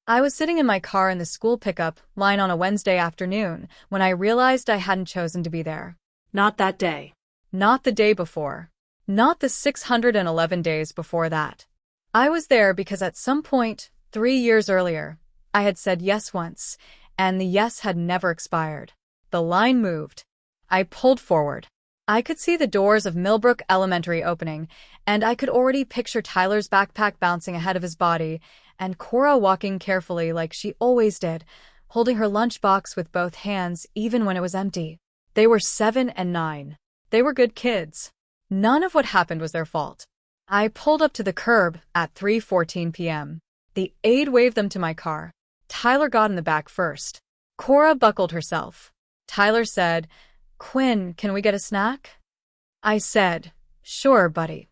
I was sitting in my car in the school pickup line on a Wednesday afternoon when I realized I hadn't chosen to be there. Not that day. Not the day before. Not the 611 days before that. I was there because at some point, 3 years earlier, I had said yes once, and the yes had never expired. The line moved. I pulled forward. I could see the doors of Millbrook Elementary opening, and I could already picture Tyler's backpack bouncing ahead of his body, and Cora walking carefully like she always did, holding her lunchbox with both hands even when it was empty. They were 7 and 9. They were good kids. None of what happened was their fault. I pulled up to the curb at 3:14 p.m. The aide waved them to my car. Tyler got in the back first. Cora buckled herself. Tyler said, "Quinn, can we get a snack?" I said, "Sure, buddy."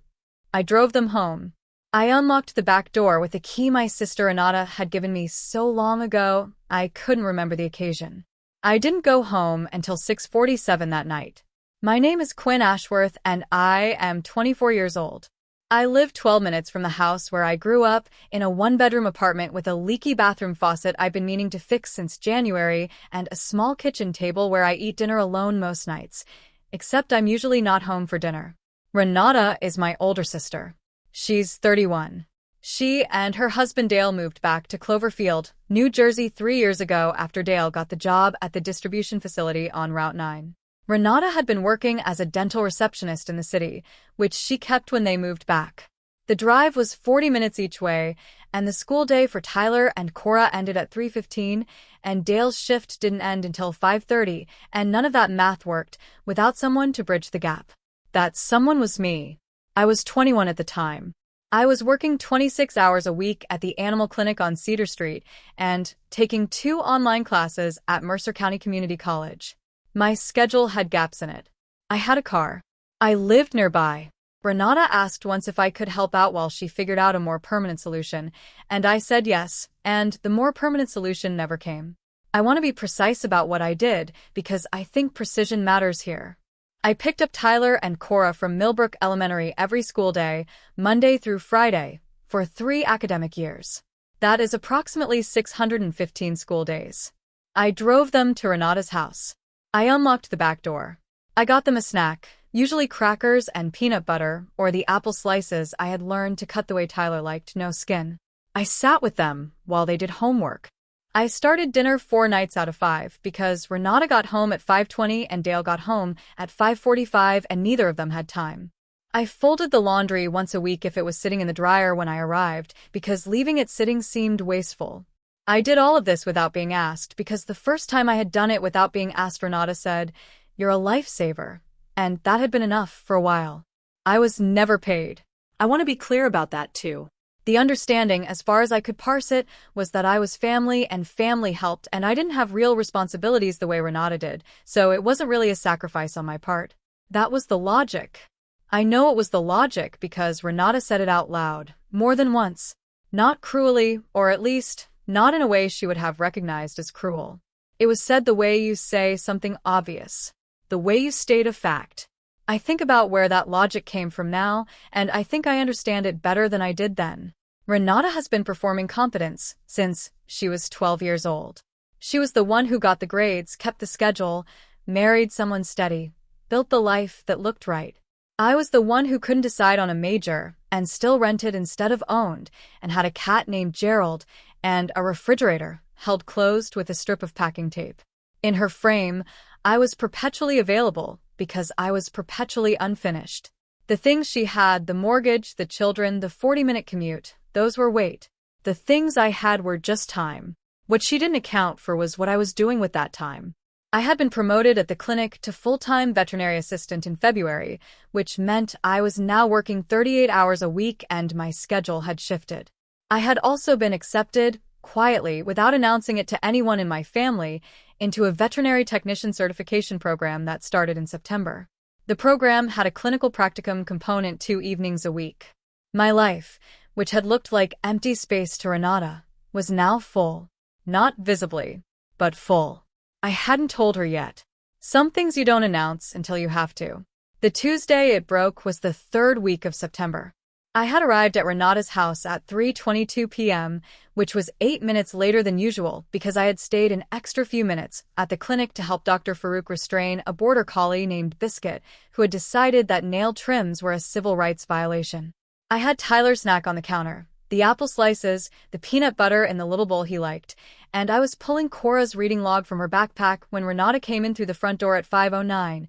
I drove them home. I unlocked the back door with a key my sister Renata had given me so long ago, I couldn't remember the occasion. I didn't go home until 6:47 that night. My name is Quinn Ashworth, and I am 24 years old. I live 12 minutes from the house where I grew up, in a one-bedroom apartment with a leaky bathroom faucet I've been meaning to fix since January, and a small kitchen table where I eat dinner alone most nights, except I'm usually not home for dinner. Renata is my older sister. She's 31. She and her husband Dale moved back to Cloverfield, New Jersey 3 years ago after Dale got the job at the distribution facility on Route 9. Renata had been working as a dental receptionist in the city, which she kept when they moved back. The drive was 40 minutes each way, and the school day for Tyler and Cora ended at 3:15, and Dale's shift didn't end until 5:30, and none of that math worked without someone to bridge the gap. That someone was me. I was 21 at the time. I was working 26 hours a week at the animal clinic on Cedar Street and taking 2 online classes at Mercer County Community College. My schedule had gaps in it. I had a car. I lived nearby. Renata asked once if I could help out while she figured out a more permanent solution, and I said yes, and the more permanent solution never came. I want to be precise about what I did, because I think precision matters here. I picked up Tyler and Cora from Millbrook Elementary every school day, Monday through Friday, for 3 academic years. That is approximately 615 school days. I drove them to Renata's house. I unlocked the back door. I got them a snack, usually crackers and peanut butter, or the apple slices I had learned to cut the way Tyler liked, no skin. I sat with them while they did homework. I started dinner 4 nights out of 5 because Renata got home at 5:20 and Dale got home at 5:45, and neither of them had time. I folded the laundry once a week if it was sitting in the dryer when I arrived, because leaving it sitting seemed wasteful. I did all of this without being asked, because the first time I had done it without being asked, Renata said, "You're a lifesaver," and that had been enough for a while. I was never paid. I want to be clear about that too. The understanding, as far as I could parse it, was that I was family and family helped, and I didn't have real responsibilities the way Renata did, so it wasn't really a sacrifice on my part. That was the logic. I know it was the logic because Renata said it out loud, more than once. Not cruelly, or at least, not in a way she would have recognized as cruel. It was said the way you say something obvious, the way you state a fact. I think about where that logic came from now, and I think I understand it better than I did then. Renata has been performing competence since she was 12 years old. She was the one who got the grades, kept the schedule, married someone steady, built the life that looked right. I was the one who couldn't decide on a major, and still rented instead of owned, and had a cat named Gerald, and a refrigerator held closed with a strip of packing tape. In her frame, I was perpetually available because I was perpetually unfinished. The things she had, the mortgage, the children, the 40-minute commute, those were weight. The things I had were just time. What she didn't account for was what I was doing with that time. I had been promoted at the clinic to full-time veterinary assistant in February, which meant I was now working 38 hours a week and my schedule had shifted. I had also been accepted, quietly, without announcing it to anyone in my family, into a veterinary technician certification program that started in September. The program had a clinical practicum component 2 evenings a week. My life, which had looked like empty space to Renata, was now full. Not visibly, but full. I hadn't told her yet. Some things you don't announce until you have to. The Tuesday it broke was the 3rd week of September. I had arrived at Renata's house at 3:22 p.m., which was 8 minutes later than usual because I had stayed an extra few minutes at the clinic to help Dr. Farouk restrain a border collie named Biscuit, who had decided that nail trims were a civil rights violation. I had Tyler's snack on the counter, the apple slices, the peanut butter in the little bowl he liked, and I was pulling Cora's reading log from her backpack when Renata came in through the front door at 5:09,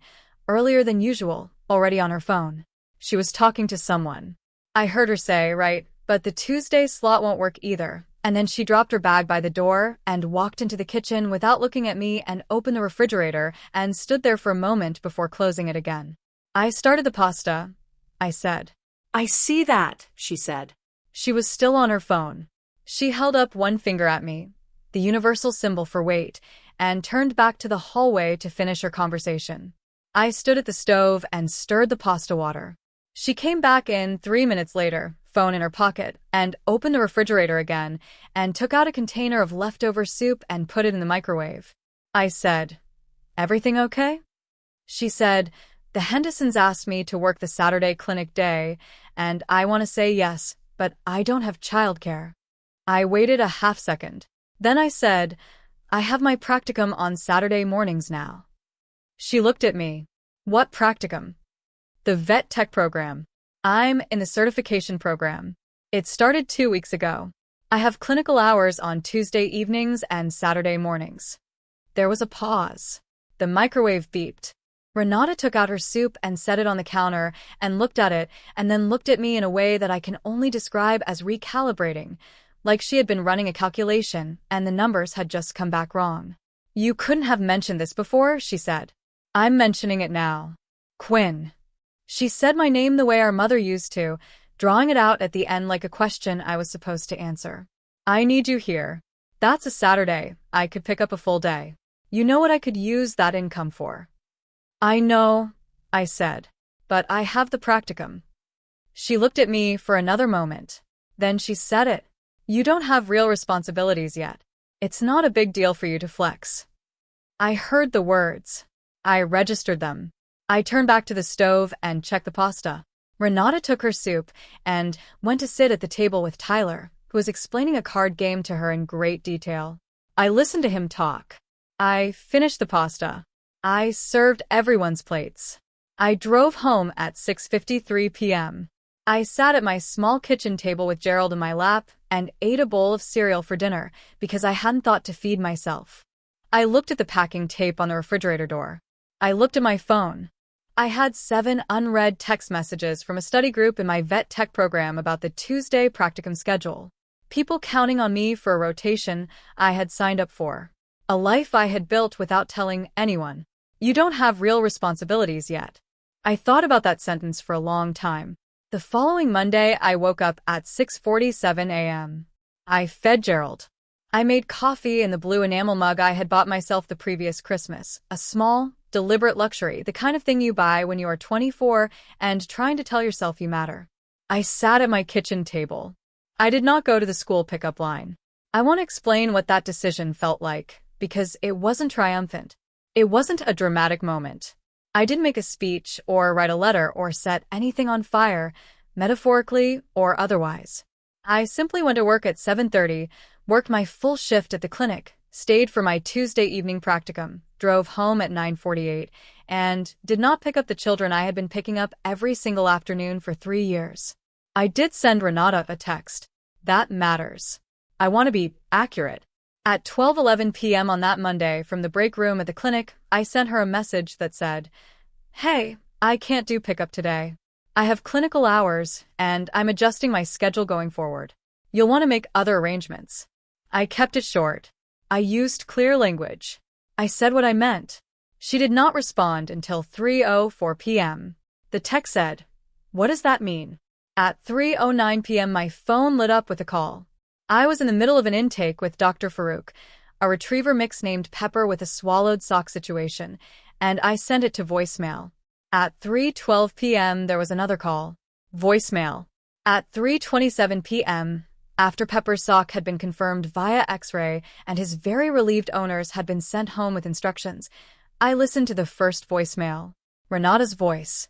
earlier than usual, already on her phone. She was talking to someone. I heard her say, right, but the Tuesday slot won't work either. And then she dropped her bag by the door and walked into the kitchen without looking at me and opened the refrigerator and stood there for a moment before closing it again. I started the pasta, I said. I see that, she said. She was still on her phone. She held up one finger at me, the universal symbol for wait, and turned back to the hallway to finish her conversation. I stood at the stove and stirred the pasta water. She came back in 3 minutes later, phone in her pocket, and opened the refrigerator again and took out a container of leftover soup and put it in the microwave. I said, "Everything okay?" She said, "The Hendersons asked me to work the Saturday clinic day, and I want to say yes, but I don't have childcare." I waited a half second. Then I said, "I have my practicum on Saturday mornings now." She looked at me. "What practicum?" "The vet tech program. I'm in the certification program. It started 2 weeks ago. I have clinical hours on Tuesday evenings and Saturday mornings." There was a pause. The microwave beeped. Renata took out her soup and set it on the counter and looked at it and then looked at me in a way that I can only describe as recalibrating, like she had been running a calculation and the numbers had just come back wrong. "You couldn't have mentioned this before," she said. "I'm mentioning it now. Quinn." She said my name the way our mother used to, drawing it out at the end like a question I was supposed to answer. "I need you here. That's a Saturday. I could pick up a full day. You know what I could use that income for?" "I know," I said, "but I have the practicum." She looked at me for another moment. Then she said it. "You don't have real responsibilities yet. It's not a big deal for you to flex." I heard the words. I registered them. I turned back to the stove and checked the pasta. Renata took her soup and went to sit at the table with Tyler, who was explaining a card game to her in great detail. I listened to him talk. I finished the pasta. I served everyone's plates. I drove home at 6:53 p.m. I sat at my small kitchen table with Gerald in my lap and ate a bowl of cereal for dinner because I hadn't thought to feed myself. I looked at the packing tape on the refrigerator door. I looked at my phone. I had 7 unread text messages from a study group in my vet tech program about the Tuesday practicum schedule. People counting on me for a rotation I had signed up for. A life I had built without telling anyone. You don't have real responsibilities yet. I thought about that sentence for a long time. The following Monday, I woke up at 6:47 a.m. I fed Gerald. I made coffee in the blue enamel mug I had bought myself the previous Christmas, a small, deliberate luxury, the kind of thing you buy when you are 24 and trying to tell yourself you matter. I sat at my kitchen table. I did not go to the school pickup line. I want to explain what that decision felt like, because it wasn't triumphant. It wasn't a dramatic moment. I didn't make a speech or write a letter or set anything on fire, metaphorically or otherwise. I simply went to work at 7:30, worked my full shift at the clinic, stayed for my Tuesday evening practicum, drove home at 9:48, and did not pick up the children I had been picking up every single afternoon for 3 years. I did send Renata a text. That matters. I want to be accurate. At 12:11 p.m. on that Monday, from the break room at the clinic, I sent her a message that said, "Hey, I can't do pickup today. I have clinical hours, and I'm adjusting my schedule going forward. You'll want to make other arrangements." I kept it short. I used clear language. I said what I meant. She did not respond until 3:04 p.m. The text said, "What does that mean?" At 3:09 p.m. my phone lit up with a call. I was in the middle of an intake with Dr. Farouk, a retriever mix named Pepper with a swallowed sock situation, and I sent it to voicemail. At 3:12 p.m. there was another call. Voicemail. At 3:27 p.m., after Pepper's sock had been confirmed via X-ray and his very relieved owners had been sent home with instructions, I listened to the first voicemail. Renata's voice.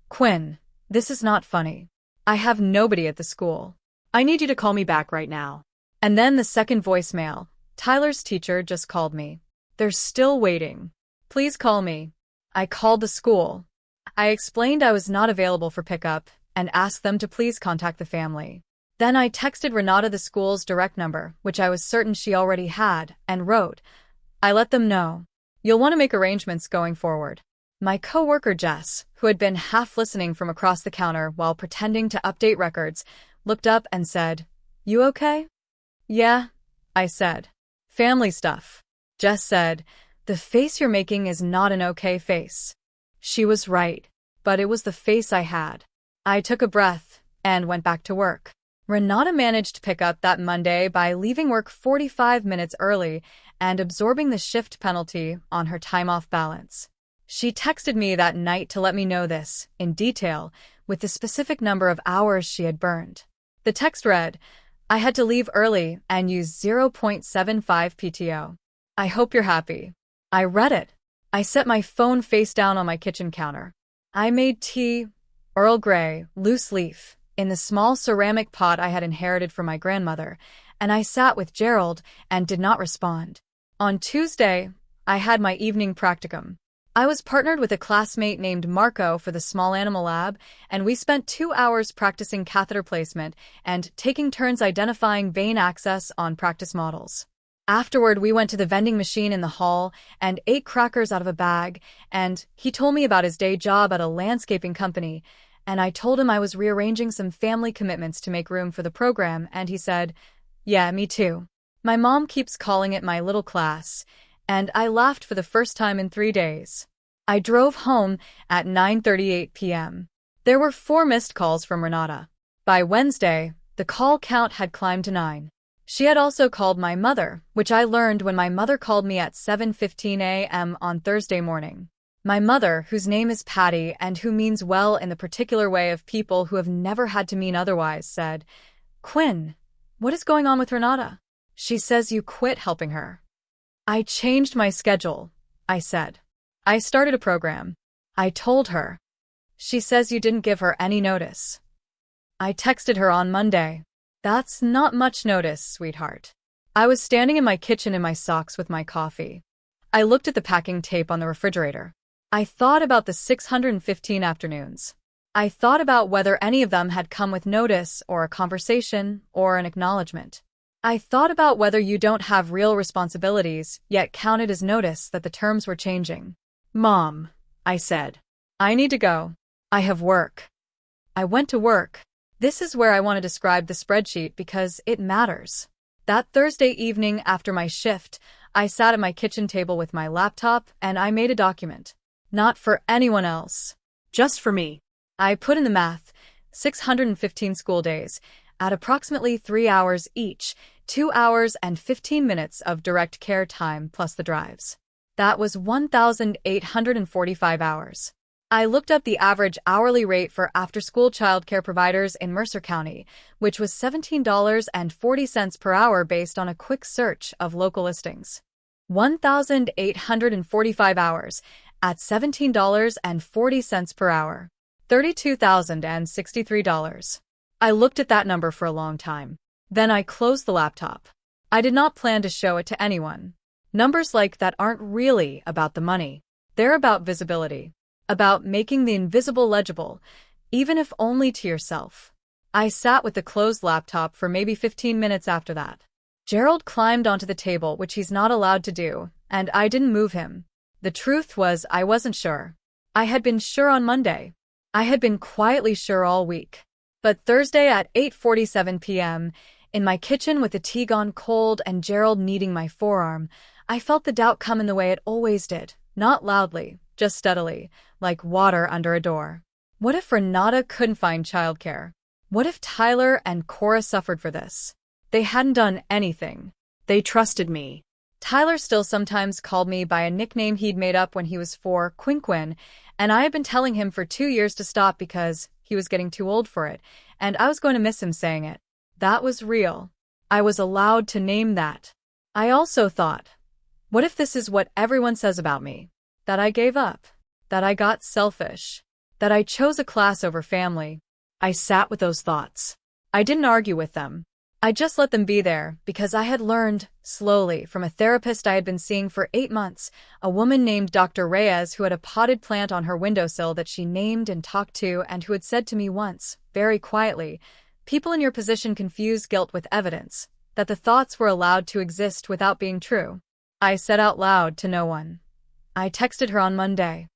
"Quinn, this is not funny. I have nobody at the school. I need you to call me back right now. And then the second voicemail. Tyler's teacher just called me. They're still waiting. Please call me. I called the school. I explained I was not available for pickup and asked them to please contact the family. Then I texted Renata the school's direct number, which I was certain she already had, and wrote, I let them know. You'll want to make arrangements going forward. My coworker Jess, who had been half listening from across the counter while pretending to update records, looked up and said, You okay? Yeah, I said. Family stuff. Jess said, The face you're making is not an okay face. She was right, but it was the face I had. I took a breath and went back to work. Renata managed to pick up that Monday by leaving work 45 minutes early and absorbing the shift penalty on her time-off balance. She texted me that night to let me know this, in detail, with the specific number of hours she had burned. The text read, I had to leave early and use 0.75 PTO. I hope you're happy. I read it. I set my phone face down on my kitchen counter. I made tea, Earl Grey, loose leaf, in the small ceramic pot I had inherited from my grandmother, and I sat with Gerald and did not respond. On Tuesday, I had my evening practicum. I was partnered with a classmate named Marco for the small animal lab, and we spent 2 hours practicing catheter placement and taking turns identifying vein access on practice models. Afterward, we went to the vending machine in the hall and ate crackers out of a bag, and he told me about his day job at a landscaping company, and I told him I was rearranging some family commitments to make room for the program, and he said, Yeah, me too. My mom keeps calling it my little class, and I laughed for the first time in 3 days. I drove home at 9:38 p.m. There were 4 missed calls from Renata. By Wednesday, the call count had climbed to 9. She had also called my mother, which I learned when my mother called me at 7:15 a.m. on Thursday morning. My mother, whose name is Patty and who means well in the particular way of people who have never had to mean otherwise, said, Quinn, what is going on with Renata? She says you quit helping her. I changed my schedule, I said. I started a program. I told her. She says you didn't give her any notice. I texted her on Monday. That's not much notice, sweetheart. I was standing in my kitchen in my socks with my coffee. I looked at the packing tape on the refrigerator. I thought about the 615 afternoons. I thought about whether any of them had come with notice or a conversation or an acknowledgement. I thought about whether you don't have real responsibilities, yet counted as notice that the terms were changing. Mom, I said. I need to go. I have work. I went to work. This is where I want to describe the spreadsheet because it matters. That Thursday evening after my shift, I sat at my kitchen table with my laptop and I made a document. Not for anyone else. Just for me. I put in the math, 615 school days, at approximately 3 hours each, 2 hours and 15 minutes of direct care time plus the drives. That was 1,845 hours. I looked up the average hourly rate for after-school childcare providers in Mercer County, which was $17.40 per hour based on a quick search of local listings. 1,845 hours at $17.40 per hour. $32,063. I looked at that number for a long time. Then I closed the laptop. I did not plan to show it to anyone. Numbers like that aren't really about the money. They're about visibility. About making the invisible legible, even if only to yourself. I sat with the closed laptop for maybe 15 minutes after that. Gerald climbed onto the table, which he's not allowed to do, and I didn't move him. The truth was I wasn't sure. I had been sure on Monday. I had been quietly sure all week. But Thursday at 8:47 p.m., in my kitchen with the tea gone cold and Gerald kneading my forearm, I felt the doubt come in the way it always did, not loudly, just steadily, like water under a door. What if Renata couldn't find childcare? What if Tyler and Cora suffered for this? They hadn't done anything. They trusted me. Tyler still sometimes called me by a nickname he'd made up when he was 4, Quinn, and I had been telling him for 2 years to stop because he was getting too old for it, and I was going to miss him saying it. That was real. I was allowed to name that. I also thought, what if this is what everyone says about me? That I gave up. That I got selfish. That I chose a class over family. I sat with those thoughts. I didn't argue with them. I just let them be there because I had learned, slowly, from a therapist I had been seeing for 8 months, a woman named Dr. Reyes who had a potted plant on her windowsill that she named and talked to and who had said to me once, very quietly, "People in your position confuse guilt with evidence, that the thoughts were allowed to exist without being true." I said out loud to no one. I texted her on Monday.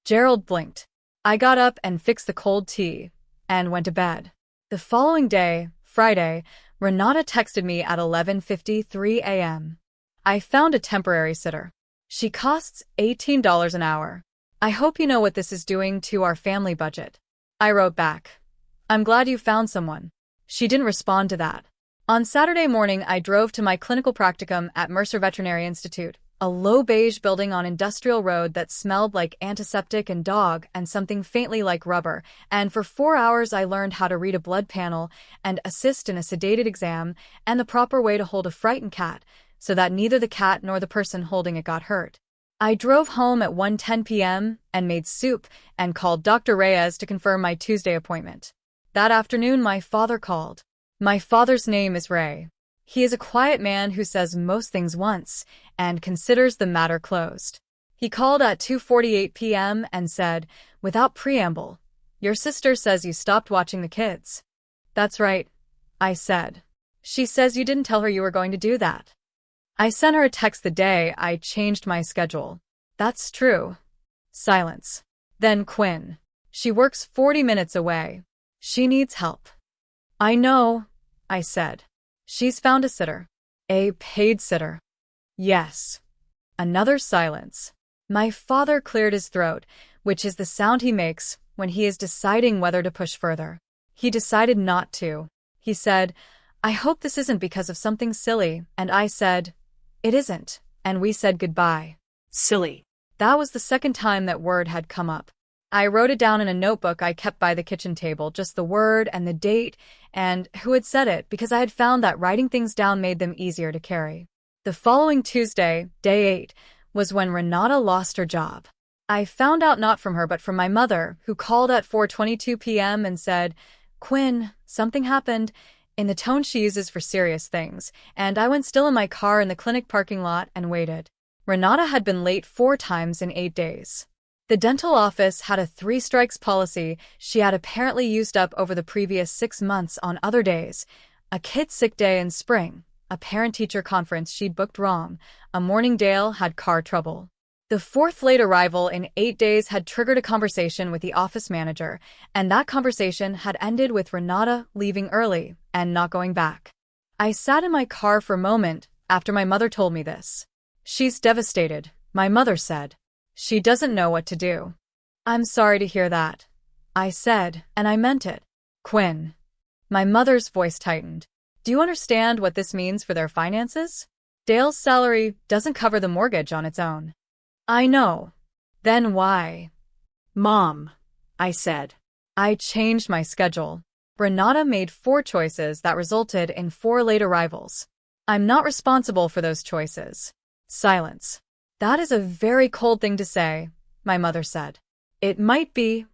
Gerald blinked. I got up and fixed the cold tea and went to bed. The following day, Friday, Renata texted me at 11:53 a.m. "I found a temporary sitter. She costs $18 an hour. I hope you know what this is doing to our family budget." I wrote back, "I'm glad you found someone." She didn't respond to that. On Saturday morning, I drove to my clinical practicum at Mercer Veterinary Institute, a low beige building on Industrial Road that smelled like antiseptic and dog and something faintly like rubber, and for 4 hours I learned how to read a blood panel and assist in a sedated exam and the proper way to hold a frightened cat so that neither the cat nor the person holding it got hurt. I drove home at 1:10 p.m. and made soup and called Dr. Reyes to confirm my Tuesday appointment. That afternoon my father called. My father's name is Ray. He is a quiet man who says most things once and considers the matter closed. He called at 2:48 p.m. and said, without preamble, "Your sister says you stopped watching the kids." "That's right," I said. "She says you didn't tell her you were going to do that." I sent her a text the day I changed my schedule. "That's true." Silence. Then Quinn. "She works 40 minutes away. She needs help." "I know," I said. "She's found a sitter." "A paid sitter?" "Yes." Another silence. My father cleared his throat, which is the sound he makes when he is deciding whether to push further. He decided not to. He said, "I hope this isn't because of something silly," and I said, "It isn't," and we said goodbye. Silly. That was the second time that word had come up. I wrote it down in a notebook I kept by the kitchen table, just the word and the date and who had said it, because I had found that writing things down made them easier to carry. The following Tuesday, day 8, was when Renata lost her job. I found out not from her but from my mother, who called at 4:22 p.m. and said, "Quinn, something happened," in the tone she uses for serious things, and I went still in my car in the clinic parking lot and waited. Renata had been late 4 times in 8 days. The dental office had a 3 strikes policy she had apparently used up over the previous 6 months on other days: a kid's sick day in spring, a parent-teacher conference she'd booked wrong, a morning Dale had car trouble. The 4th late arrival in 8 days had triggered a conversation with the office manager, and that conversation had ended with Renata leaving early and not going back. I sat in my car for a moment after my mother told me this. "She's devastated," my mother said. "She doesn't know what to do." "I'm sorry to hear that," I said, and I meant it. "Quinn." My mother's voice tightened. "Do you understand what this means for their finances? Dale's salary doesn't cover the mortgage on its own." "I know." "Then why?" Mom, I said. I changed my schedule. Renata made 4 choices that resulted in 4 late arrivals. I'm not responsible for those choices. Silence. "That is a very cold thing to say," my mother said. "It might be,"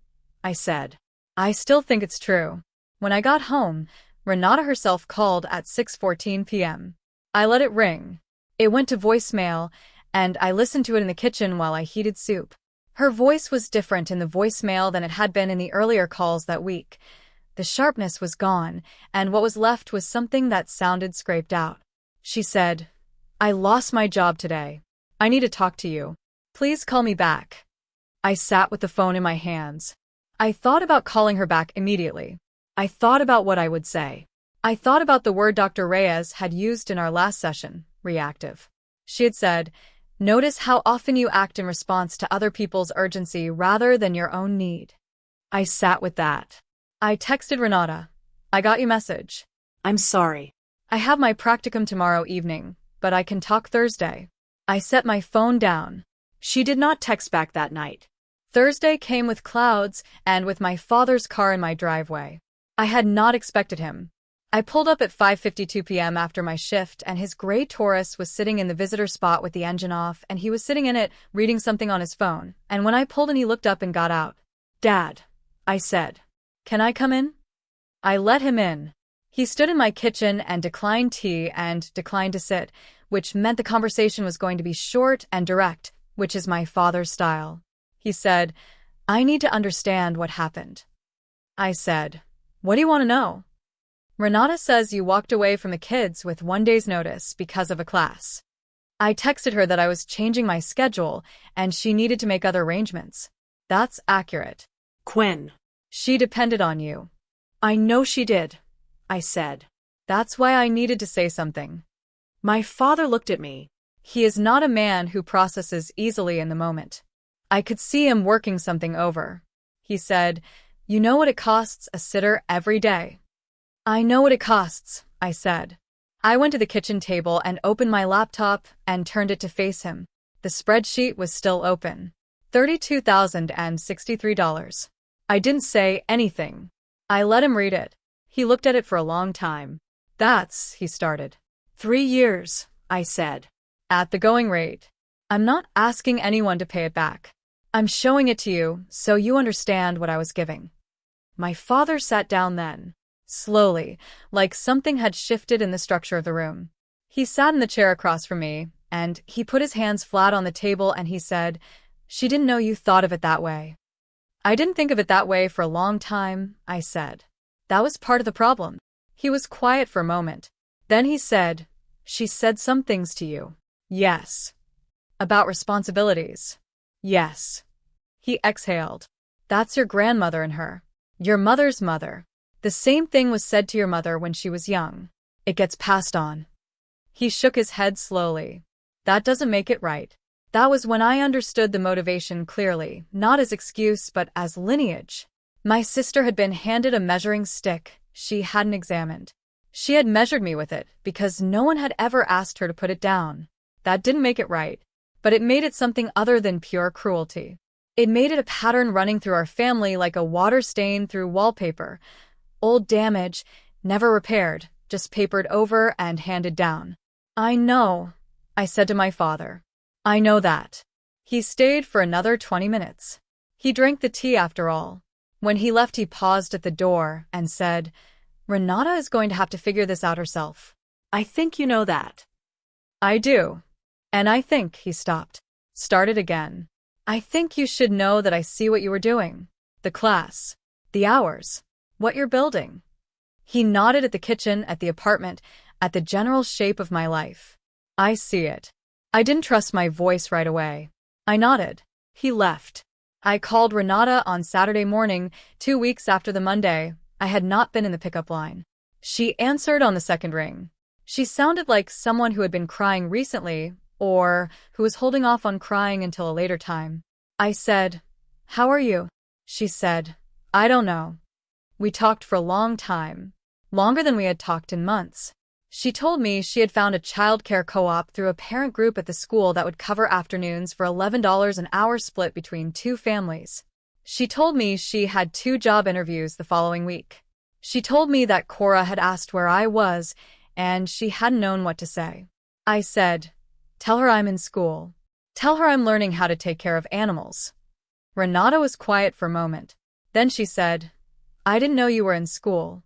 I said. "I still think it's true." When I got home, Renata herself called at 6:14 p.m. I let it ring. It went to voicemail, and I listened to it in the kitchen while I heated soup. Her voice was different in the voicemail than it had been in the earlier calls that week. The sharpness was gone, and what was left was something that sounded scraped out. She said, "I lost my job today. I need to talk to you. Please call me back." I sat with the phone in my hands. I thought about calling her back immediately. I thought about what I would say. I thought about the word Dr. Reyes had used in our last session, reactive. She had said, "Notice how often you act in response to other people's urgency rather than your own need." I sat with that. I texted Renata, "I got your message. I'm sorry. I have my practicum tomorrow evening, but I can talk Thursday." I set my phone down. She did not text back that night. Thursday came with clouds and with my father's car in my driveway. I had not expected him. I pulled up at 5:52 p.m. after my shift, and his gray Taurus was sitting in the visitor spot with the engine off, and he was sitting in it, reading something on his phone, and when I pulled in he looked up and got out. "Dad," I said. "Can I come in?" I let him in. He stood in my kitchen and declined tea and declined to sit, which meant the conversation was going to be short and direct, which is my father's style. He said, "I need to understand what happened." I said, "What do you want to know?" "Renata says you walked away from the kids with 1 day's notice because of a class." I texted her that I was changing my schedule and she needed to make other arrangements. "That's accurate." Quinn. "She depended on you." "I know she did," I said. "That's why I needed to say something." My father looked at me. He is not a man who processes easily in the moment. I could see him working something over. He said, "You know what it costs a sitter every day." "I know what it costs," I said. I went to the kitchen table and opened my laptop and turned it to face him. The spreadsheet was still open. $32,063. I didn't say anything. I let him read it. He looked at it for a long time. He started. 3 years, I said. At the going rate. I'm not asking anyone to pay it back. I'm showing it to you so you understand what I was giving. My father sat down then. Slowly, like something had shifted in the structure of the room. He sat in the chair across from me, and he put his hands flat on the table and he said, "She didn't know you thought of it that way." "I didn't think of it that way for a long time," I said. "That was part of the problem." He was quiet for a moment. Then he said, "She said some things to you." "Yes." "About responsibilities." "Yes." He exhaled. "That's your grandmother and her. Your mother's mother. The same thing was said to your mother when she was young. It gets passed on." He shook his head slowly. "That doesn't make it right." That was when I understood the motivation clearly, not as excuse but as lineage. My sister had been handed a measuring stick she hadn't examined. She had measured me with it because no one had ever asked her to put it down. That didn't make it right, but it made it something other than pure cruelty. It made it a pattern running through our family like a water stain through wallpaper. Old damage, never repaired, just papered over and handed down. "I know," I said to my father. "I know that." He stayed for another 20 minutes. He drank the tea after all. When he left, he paused at the door and said, "Renata is going to have to figure this out herself." "I think you know that." "I do. And I think," he stopped. Started again. "I think you should know that I see what you were doing. The class. The hours. What you're building." He nodded at the kitchen, at the apartment, at the general shape of my life. "I see it." I didn't trust my voice right away. I nodded. He left. I called Renata on Saturday morning, 2 weeks after the Monday I had not been in the pickup line. She answered on the second ring. She sounded like someone who had been crying recently, or who was holding off on crying until a later time. I said, "How are you?" She said, "I don't know." We talked for a long time, longer than we had talked in months. She told me she had found a childcare co-op through a parent group at the school that would cover afternoons for $11 an hour split between 2 families. She told me she had 2 job interviews the following week. She told me that Cora had asked where I was, and she hadn't known what to say. I said, "Tell her I'm in school. Tell her I'm learning how to take care of animals." Renata was quiet for a moment. Then she said, "I didn't know you were in school."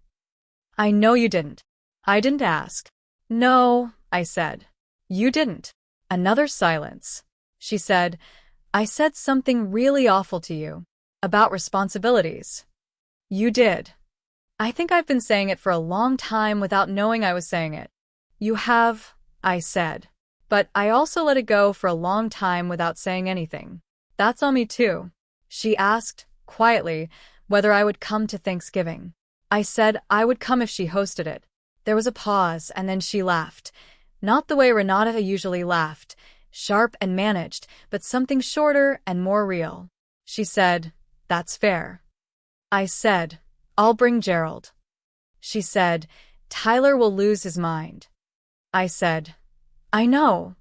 "I know you didn't." I didn't ask. "No," I said. "You didn't." Another silence. She said, "I said something really awful to you. About responsibilities." "You did." "I think I've been saying it for a long time without knowing I was saying it." "You have," I said. "But I also let it go for a long time without saying anything. That's on me too." She asked, quietly, whether I would come to Thanksgiving. I said I would come if she hosted it. There was a pause, and then she laughed. Not the way Renata usually laughed, sharp and managed, but something shorter and more real. She said, "That's fair." I said, "I'll bring Gerald." She said, "Tyler will lose his mind." I said, "I know."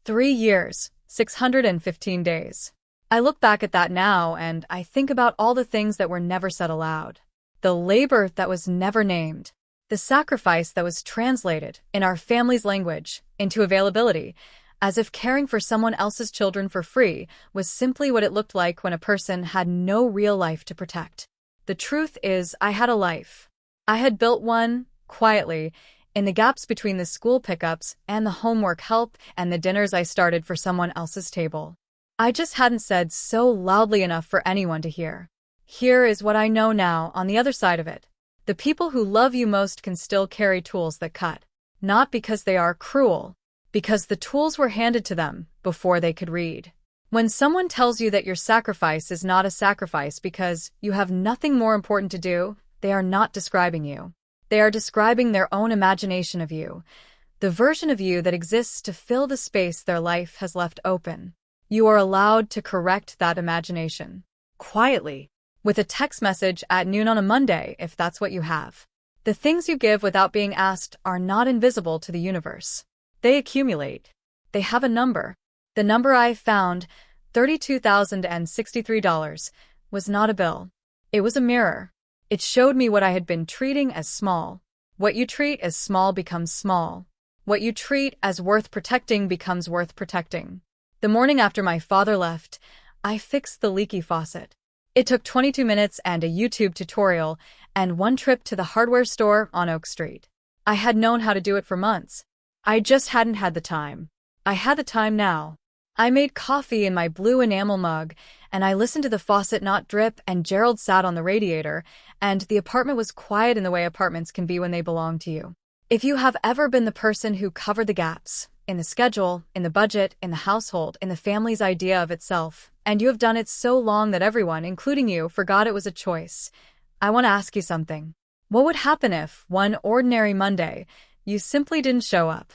3 years, 615 days. I look back at that now and I think about all the things that were never said aloud. The labor that was never named. The sacrifice that was translated, in our family's language, into availability, as if caring for someone else's children for free was simply what it looked like when a person had no real life to protect. The truth is, I had a life. I had built one, quietly, in the gaps between the school pickups and the homework help and the dinners I started for someone else's table. I just hadn't said so loudly enough for anyone to hear. Here is what I know now on the other side of it. The people who love you most can still carry tools that cut. Not because they are cruel, because the tools were handed to them before they could read. When someone tells you that your sacrifice is not a sacrifice because you have nothing more important to do, they are not describing you. They are describing their own imagination of you, the version of you that exists to fill the space their life has left open. You are allowed to correct that imagination. Quietly. With a text message at noon on a Monday, if that's what you have. The things you give without being asked are not invisible to the universe. They accumulate. They have a number. The number I found, $32,063, was not a bill. It was a mirror. It showed me what I had been treating as small. What you treat as small becomes small. What you treat as worth protecting becomes worth protecting. The morning after my father left, I fixed the leaky faucet. It took 22 minutes and a YouTube tutorial and one trip to the hardware store on Oak Street. I had known how to do it for months. I just hadn't had the time. I had the time now. I made coffee in my blue enamel mug, and I listened to the faucet not drip, and Gerald sat on the radiator, and the apartment was quiet in the way apartments can be when they belong to you. If you have ever been the person who covered the gaps, in the schedule, in the budget, in the household, in the family's idea of itself, and you have done it so long that everyone, including you, forgot it was a choice, I want to ask you something. What would happen if, one ordinary Monday, you simply didn't show up?